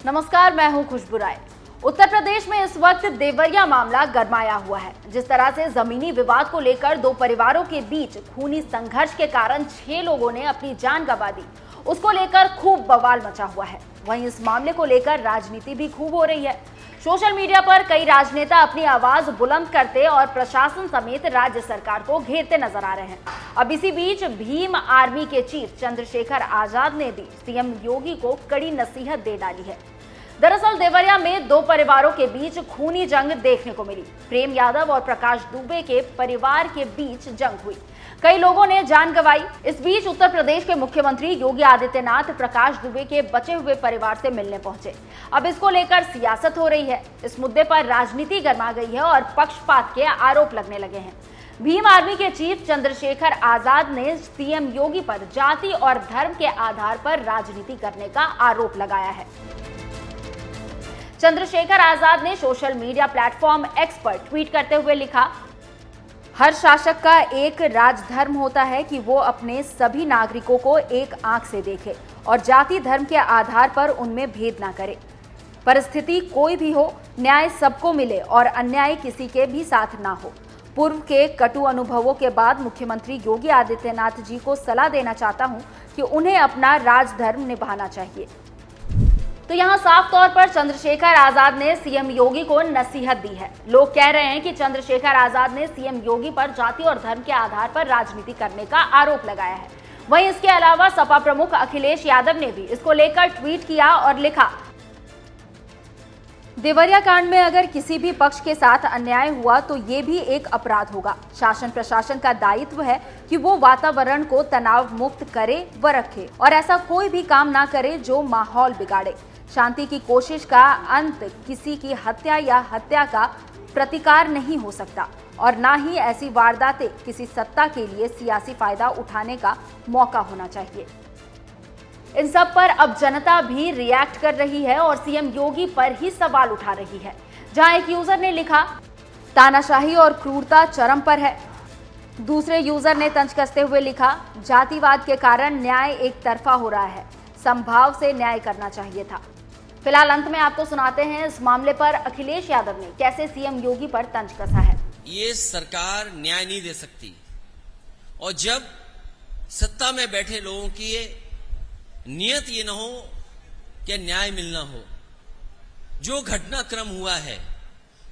नमस्कार, मैं हूं खुशबू राय। उत्तर प्रदेश में इस वक्त देवरिया मामला गरमाया हुआ है। जिस तरह से जमीनी विवाद को लेकर दो परिवारों के बीच खूनी संघर्ष के कारण 6 लोगों ने अपनी जान गंवा दी, उसको लेकर खूब बवाल मचा हुआ है। वहीं इस मामले को लेकर राजनीति भी खूब हो रही है। सोशल मीडिया पर कई राजनेता अपनी आवाज बुलंद करते और प्रशासन समेत राज्य सरकार को घेरते नजर आ रहे हैं। अब इसी बीच भीम आर्मी के चीफ चंद्रशेखर आजाद ने भी सीएम योगी को कड़ी नसीहत दे डाली है। दरअसल देवरिया में दो परिवारों के बीच खूनी जंग देखने को मिली। प्रेम यादव और प्रकाश दुबे के परिवार के बीच जंग हुई, कई लोगों ने जान गंवाई। इस बीच उत्तर प्रदेश के मुख्यमंत्री योगी आदित्यनाथ प्रकाश दुबे के बचे हुए परिवार से मिलने पहुंचे। अब इसको लेकर सियासत हो रही है। इस मुद्दे पर राजनीति गर्मा गई है और पक्षपात के आरोप लगने लगे हैं। भीम आर्मी के चीफ चंद्रशेखर आजाद ने सीएम योगी पर जाति और धर्म के आधार पर राजनीति करने का आरोप लगाया है। चंद्रशेखर आजाद ने सोशल मीडिया प्लेटफॉर्म एक्स पर ट्वीट करते हुए लिखा, हर शासक का एक राजधर्म होता है कि वो अपने सभी नागरिकों को एक आंख से देखे और जाति धर्म के आधार पर उनमें भेद ना करे। परिस्थिति कोई भी हो, न्याय सबको मिले और अन्याय किसी के भी साथ ना हो। पूर्व के कटु अनुभवों के बाद मुख्यमंत्री योगी आदित्यनाथ जी को सलाह देना चाहता हूं कि उन्हें अपना राजधर्म निभाना चाहिए। तो यहाँ साफ तौर पर चंद्रशेखर आजाद ने सीएम योगी को नसीहत दी है। लोग कह रहे हैं कि चंद्रशेखर आजाद ने सीएम योगी पर जाति और धर्म के आधार पर राजनीति करने का आरोप लगाया है। वहीं इसके अलावा सपा प्रमुख अखिलेश यादव ने भी इसको लेकर ट्वीट किया और लिखा, देवरिया कांड में अगर किसी भी पक्ष के साथ अन्याय हुआ तो ये भी एक अपराध होगा। शासन प्रशासन का दायित्व है कि वो वातावरण को तनाव मुक्त करे व रखे और ऐसा कोई भी काम ना करे जो माहौल बिगाड़े। शांति की कोशिश का अंत किसी की हत्या या हत्या का प्रतिकार नहीं हो सकता और ना ही ऐसी वारदातें किसी सत्ता के लिए सियासी फायदा उठाने का मौका होना चाहिए। इन सब पर अब जनता भी रिएक्ट कर रही है और सीएम योगी पर ही सवाल उठा रही है। जहां एक यूजर ने लिखा, तानाशाही और क्रूरता चरम पर है। दूसरे यूजर ने तंज कसते हुए लिखा, जातिवाद के कारण न्याय एक तरफा हो रहा है, समभाव से न्याय करना चाहिए था। फिलहाल अंत में आपको सुनाते हैं इस मामले पर अखिलेश यादव ने कैसे सीएम योगी पर तंज कसा है। ये सरकार न्याय नहीं दे सकती और जब सत्ता में बैठे लोगों की नियत ये न हो कि न्याय मिलना हो। जो घटनाक्रम हुआ है,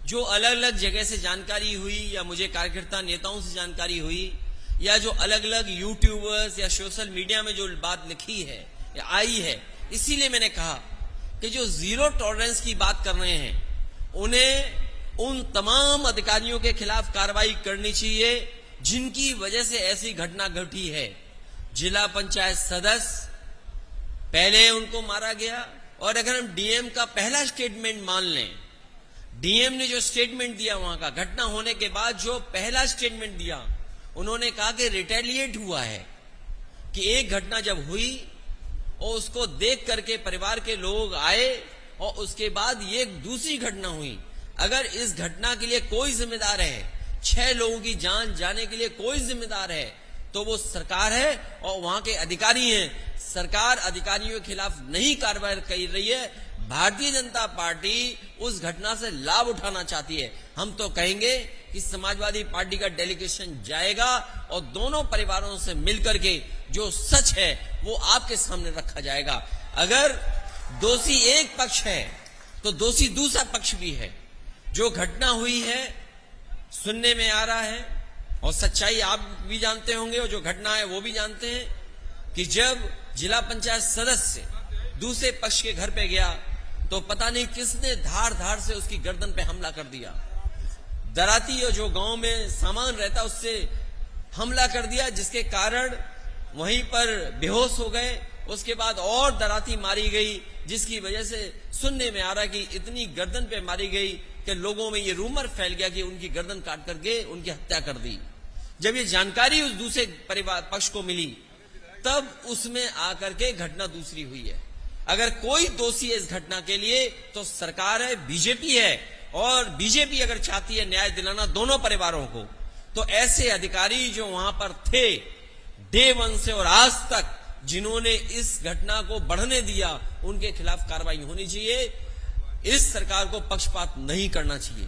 जो अलग अलग जगह से जानकारी हुई या मुझे कार्यकर्ता नेताओं से जानकारी हुई या जो अलग अलग यूट्यूबर्स या सोशल मीडिया में जो बात लिखी है या आई है, इसीलिए मैंने कहा कि जो जीरो टॉलरेंस की बात कर रहे हैं उन्हें उन तमाम अधिकारियों के खिलाफ कार्रवाई करनी चाहिए जिनकी वजह से ऐसी घटना घटी है। जिला पंचायत सदस्य पहले उनको मारा गया और अगर हम डीएम का पहला स्टेटमेंट मान लें, डीएम ने जो स्टेटमेंट दिया वहां का घटना होने के बाद जो पहला स्टेटमेंट दिया, उन्होंने कहा कि रिटेलिएट हुआ है कि एक घटना जब हुई और उसको देख करके परिवार के लोग आए और उसके बाद ये दूसरी घटना हुई। अगर इस घटना के लिए कोई जिम्मेदार है, 6 लोगों की जान जाने के लिए कोई जिम्मेदार है तो वो सरकार है और वहां के अधिकारी हैं। सरकार अधिकारियों के खिलाफ नहीं कार्रवाई कर रही है। भारतीय जनता पार्टी उस घटना से लाभ उठाना चाहती है। हम तो कहेंगे कि समाजवादी पार्टी का डेलीगेशन जाएगा और दोनों परिवारों से मिलकर के जो सच है वो आपके सामने रखा जाएगा। अगर दोषी एक पक्ष है तो दोषी दूसरा पक्ष भी है। जो घटना हुई है सुनने में आ रहा है और सच्चाई आप भी जानते होंगे और जो घटना है वो भी जानते हैं कि जब जिला पंचायत सदस्य दूसरे पक्ष के घर पे गया तो पता नहीं किसने धार धार से उसकी गर्दन पे हमला कर दिया। दराती और जो गांव में सामान रहता उससे हमला कर दिया, जिसके कारण वहीं पर बेहोश हो गए। उसके बाद और दराती मारी गई, जिसकी वजह से सुनने में आ रहा कि इतनी गर्दन पे मारी गई कि लोगों में ये रूमर फैल गया कि उनकी गर्दन काट करके उनकी हत्या कर दी। जब ये जानकारी उस दूसरे परिवार पक्ष को मिली तब उसमें आकर के घटना दूसरी हुई है। अगर कोई दोषी है इस घटना के लिए तो सरकार है, बीजेपी है। और बीजेपी अगर चाहती है न्याय दिलाना दोनों परिवारों को, तो ऐसे अधिकारी जो वहां पर थे डे 1 से और आज तक जिन्होंने इस घटना को बढ़ने दिया उनके खिलाफ कार्रवाई होनी चाहिए। इस सरकार को पक्षपात नहीं करना चाहिए।